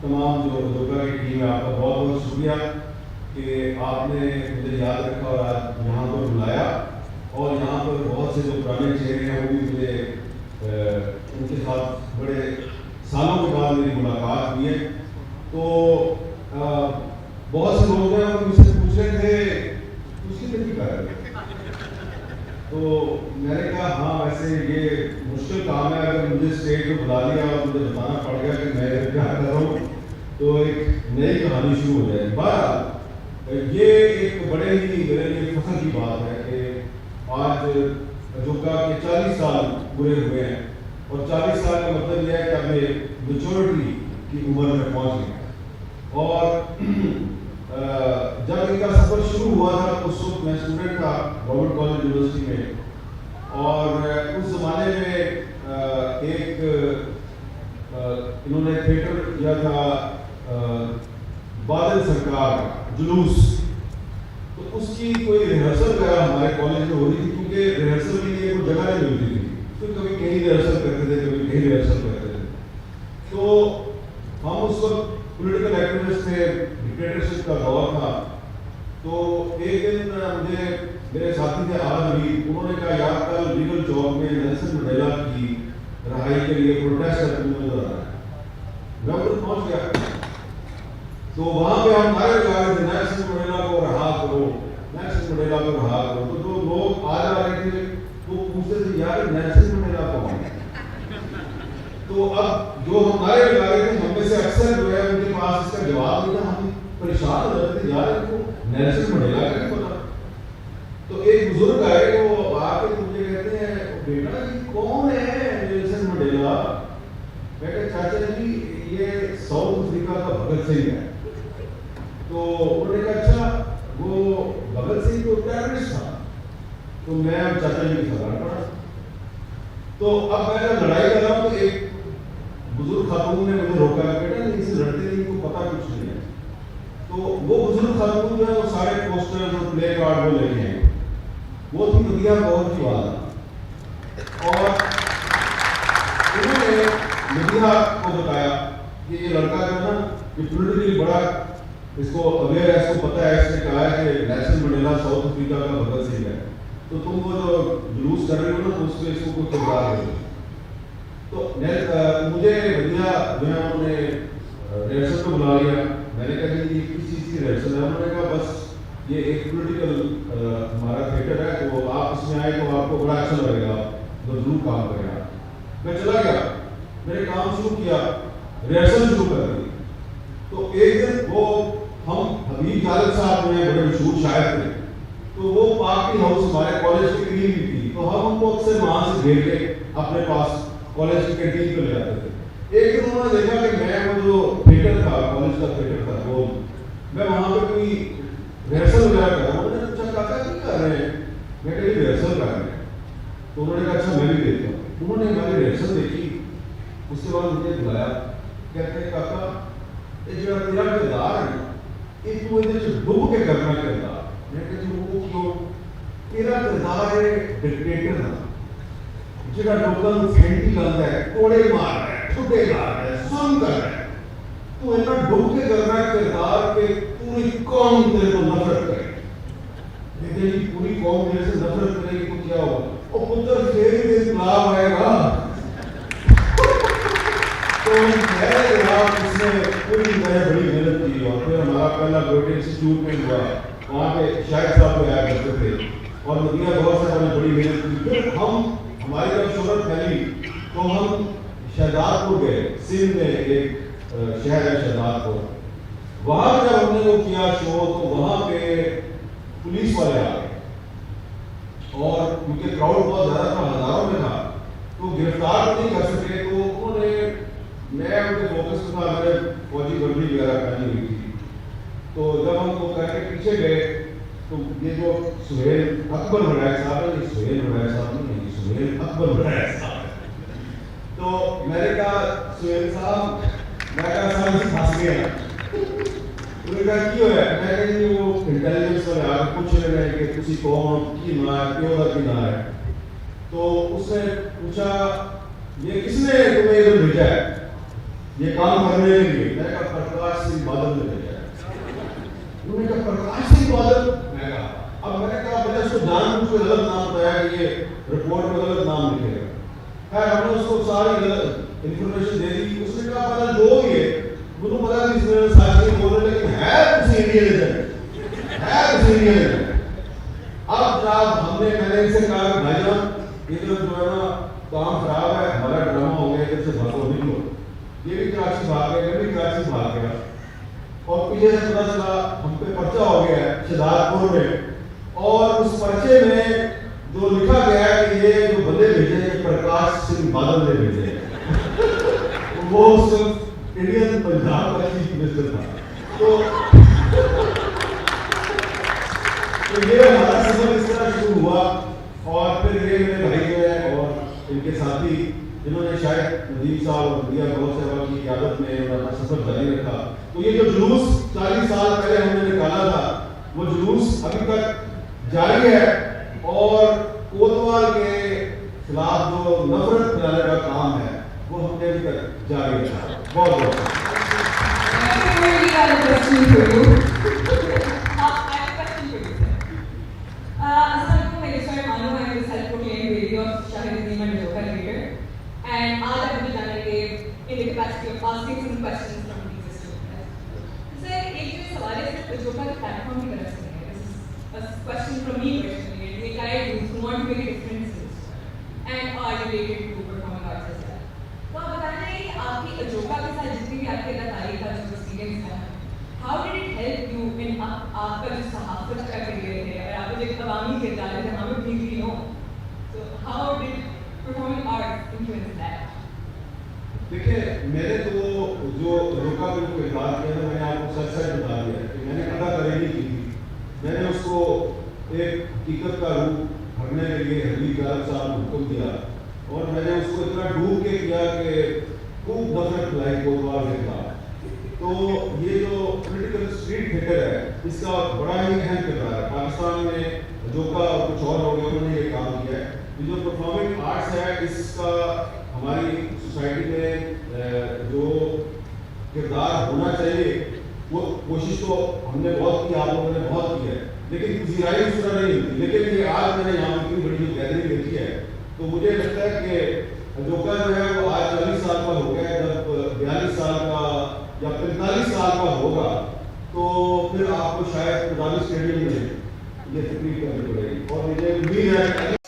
तमाम जो योगा की टीम है, आपका बहुत बहुत शुक्रिया कि आपने मुझे याद रखा और आज यहाँ पर बुलाया। और यहाँ पर बहुत से जो पुराने चेहरे हैं वो भी मुझे उनके साथ बड़े सालों के बाद मेरी मुलाकात हुई है। तो बहुत से लोग हैं और मुझसे पूछ रहे थे उसकी तरीके कर रहे तो मैंने कहा हाँ, वैसे ये मुश्किल काम है। अगर मुझे स्टेज पर बुला लिया और मुझे बताना पड़ गया कि मैं क्या कर रहा हूँ तो एक नई कहानी शुरू हो जाएगी। बहरहाल ये एक बड़े ही मेरे लिए फख्र की बात है कि आज अजोका के 40 साल पूरे हुए हैं और 40 साल का मतलब यह है कि अब ये मैच्योरिटी की उम्र में पहुँच गए। और जब इनका सफर शुरू हुआ था उस वक्त मैं स्टूडेंट था गवर्नमेंट कॉलेज यूनिवर्सिटी में। और उस जमाने में एक इन्होंने थिएटर किया था बादल सरकार जुलूस। तो उसकी कोई रिहर्सल वगैरह हमारे कॉलेज में हो रही थी, क्योंकि रिहर्सल के लिए कोई जगह नहीं मिलती थी। तो कभी कहीं रिहर्सल करते थे, कभी कहीं रिहर्सल करते थे। तो हम उस वक्त पॉलिटिकल एक्टिविस्ट थे, डिक्टेटरशिप का दौर था। तो एक दिन मुझे मेरे साथी थे आरवी, उन्होंने कहा यार कल लीगल चौक में नेल्सन मंडेला की रहाई के लिए प्रोटेस्ट करते हुए नजर आ रहा है। मैं उधर पहुंच गया तो वहां पे हम नारे लगा रहे थे नेल्सन मंडेला को रहा करो, नेल्सन मंडेला को रहा करो। तो जो लोग आ रहे थे वो पूछते थे यार नेल्सन मंडेला कौन है। तो अब जो हम नारे लगा रहे थे हम में से अक्सर जो है उनके पास इसका जवाब नहीं था। हम परेशान हो जाते थे यार इनको नेल्सन मंडेला का नहीं पता। तो एक बुजुर्ग आए वो आके मुझे कहते हैं बेटा जी कौन है नेल्सन मंडेला। मैं कहा चाचा जी ये साउथ अफ्रीका का भगत सिंह है। तो उन्होंने कहा अच्छा वो भगत सिंह तो टेररिस्ट था। तो मैं चाचा जी के सवाल पड़ा। तो अब मैं जब लड़ाई कर रहा हूँ तो एक बुजुर्ग खातून ने मुझे रोका, बेटा इनसे लड़ते नहीं, इनको पता कुछ नहीं है। तो वो बुजुर्ग खातून जो है वो सारे पोस्टर्स और प्ले कार्ड वो लेके आए। वो थी नदिया कौर की वाला। और उन्होंने नदिया को बताया कि ये लड़का जो है ना ये पॉलिटिकली बड़ा इसको अवेयर है, इसको पता है। इसने कहा है कि नेल्सन मंडेला साउथ अफ्रीका का भगत सिंह है। तो तुम वो जो जुलूस कर रहे हो ना तो उसमें इसको कोई किरदार दे। तो मुझे भैया जो है उन्होंने रिहर्सल को बुला लिया। मैंने कहा कि ये किस चीज़ की रिहर्सल है। उन्होंने कहा बस ये एक पॉलिटिकल हमारा थिएटर है, तो आप इसमें आए तो आपको बड़ा अच्छा लगेगा, तो जरूर काम करेगा। मैं चला गया, मैंने काम शुरू किया, रिहर्सल शुरू कर दी। तो एक दिन वो हम हबीब जावेद साहब जो है बड़े मशहूर शायर थे, तो वो पार्टी हाउस हमारे कॉलेज की करीब ही थी। तो हम उनको अक्सर वहाँ से घेर के अपने पास कॉलेज की कैंटीन पे ले जाते थे। एक दिन उन्होंने देखा कि मैं वो जो थिएटर था कॉलेज का थिएटर था वो मैं वहाँ पे कोई रिहर्सल वगैरह कर रहा हूँ। उन्होंने पूछा काका क्या कर रहे हैं। मैं कहीं रिहर्सल कर रहे हैं। तो उन्होंने कहा अच्छा मैं भी देखता हूँ। उन्होंने हमारी रिहर्सल देखी, उसके बाद मुझे बुलाया, कहते हैं काका ये जो तेरा किरदार है ना ये तू इधर डूब के करना किरदार। मैं कहती हूँ वो क्यों। तेरा किरदार है डिक्टेटर का जिहड़ा लोगों को फेंटी लाता है, कोड़े मार रहा है, ठुड्डे ला रहा है, सुन कर रहा है। तू इतना डूब के करना किरदार के पूरी कौम तेरे को नफरत करे। लेकिन पूरी कौम मेरे से नफरत करेगी तो क्या होगा। और पुत्र फिर भी इनकलाब आएगा। तो उसने पूरी तरह बड़ी मेहनत की और फिर हमारा पहला ग्लोबल इंस्टीट्यूट में हुआ। वहाँ पे शायद साहब को आया करते थे और नदिया बहुत सारे हमने बड़ी मेहनत की। फिर हम हमारी जब शोहरत फैली तो हम शहजादपुर गए। सिंध में एक शहर है शहजादपुर। वहाँ जब हमने वो किया शो तो वहाँ पे पुलिस वाले आ गए और क्योंकि क्राउड बहुत ज़्यादा था, हज़ारों में था, तो गिरफ्तार नहीं कर सके। तो उन्होंने मैं उनके फोकस में था, मेरे फौजी वर्दी वगैरह पहनी हुई थी। तो जब हम वो करके पीछे गए तो ये जो सुहेल अकबर बनाया साहब है, ये सुहेल बनाया साहब नहीं, सुहेल अकबर बनाया साहब है। तो मैंने कहा सुहेल साहब, मैं कहा साहब फंस गया। उन्होंने कहा क्यों है। मैं कहा वो इंटेलिजेंस वाले आगे पूछ रहे हैं कि किसी कौन की ना है, क्यों का की ना है। तो उसने पूछा ये किसने तुम्हें इधर भेजा है ये काम करने के लिए। मैं कहा बादल मैं कहा, अब मैंने कहा मैंने उसको जानबूझ के गलत नाम बताया कि ये रिपोर्ट में गलत नाम लिखेगा। खैर हमने उसको सारी गलत इंफॉर्मेशन दे दी। उसने कहा बादल जो ही है मुझे पता नहीं इसमें साथ ही बोल रहे, लेकिन है उसे इंडियन एजेंट, है उसे इंडियन एजेंट। अब जब मैंने इनसे कहा कि भाईजान ये तो जो है ना काम खराब है, हमारा ड्रामा हो गया, इधर से भागो निकलो। ये भी कराची भाग गया, मैं भी कराची भाग गया, और पीछे से पता चला हम पे पर्चा हो गया है शहजादपुर में, और उस पर्चे में जो लिखा गया है कि ये जो बंदे भेजे हैं प्रकाश सिंह बादल ने भेजे हैं वो इंडियन पंजाब का चीफ मिनिस्टर था। तो ये हमारा सफर इस तरह शुरू हुआ, और फिर ये मेरे भाई जो है और इनके साथी जिन्होंने शायद नदीम साहब और दिया गौर साहब की क़यादत में अपना सफर जारी रखा। तो ये जो जुलूस 40 साल पहले हमने निकाला था वो जुलूस अभी तक जारी है, और कोतवाल के खिलाफ जो नफरत फैलाने का काम है वो हमने अभी तक जारी रखा। बहुत बहुत And आज हम जानेंगे in the capacity of asking some questions from these students. Sir एक जो सवाल है सिर्फ जोका के प्लेटफॉर्म की तरफ से है. This is a question from me personally. We try to want to make a difference and are related to performing arts as well. तो आप बताइए कि आपकी जोका के साथ जितनी भी आपके अदाकारी का जो एक्सपीरियंस है, how did it help you in आपका जो सहाफत का करियर है और आपका जो अवामी किरदार है हमें भी no, so how did performing art influence that? देखिए मैंने तो जो रोका में जो किरदार किया था मैंने आपको सच सच बता दिया कि मैंने अदाकारी नहीं की थी। मैंने उसको एक हकीकत का रूप भरने के लिए हबीब गालिब साहब को हुक्म दिया, और मैंने उसको इतना डूब के किया कि खूब नफरत फैलाई कोतवाल के खिलाफ। तो ये जो पॉलिटिकल स्ट्रीट थिएटर है इसका बड़ा ही अहम किरदार है। पाकिस्तान में जोका और कुछ और लोग उन्होंने ये काम किया है। ये जो परफॉर्मिंग आर्ट्स है इसका हमारी सोसाइटी में जो किरदार होना चाहिए वो कोशिश तो हमने बहुत की, आप लोगों ने बहुत की है, लेकिन ज़िराई उस तरह नहीं होती। लेकिन ये आज मैंने यहाँ इतनी बड़ी जो गैलरी देखी है तो मुझे लगता है कि जोका जो है वो आज 40 साल का हो गया है, जब 42 साल का या 45 साल का होगा तो फिर आपको शायद पुरानी स्टेडियम में ये तकलीफ करनी पड़ेगी। और मुझे उम्मीद है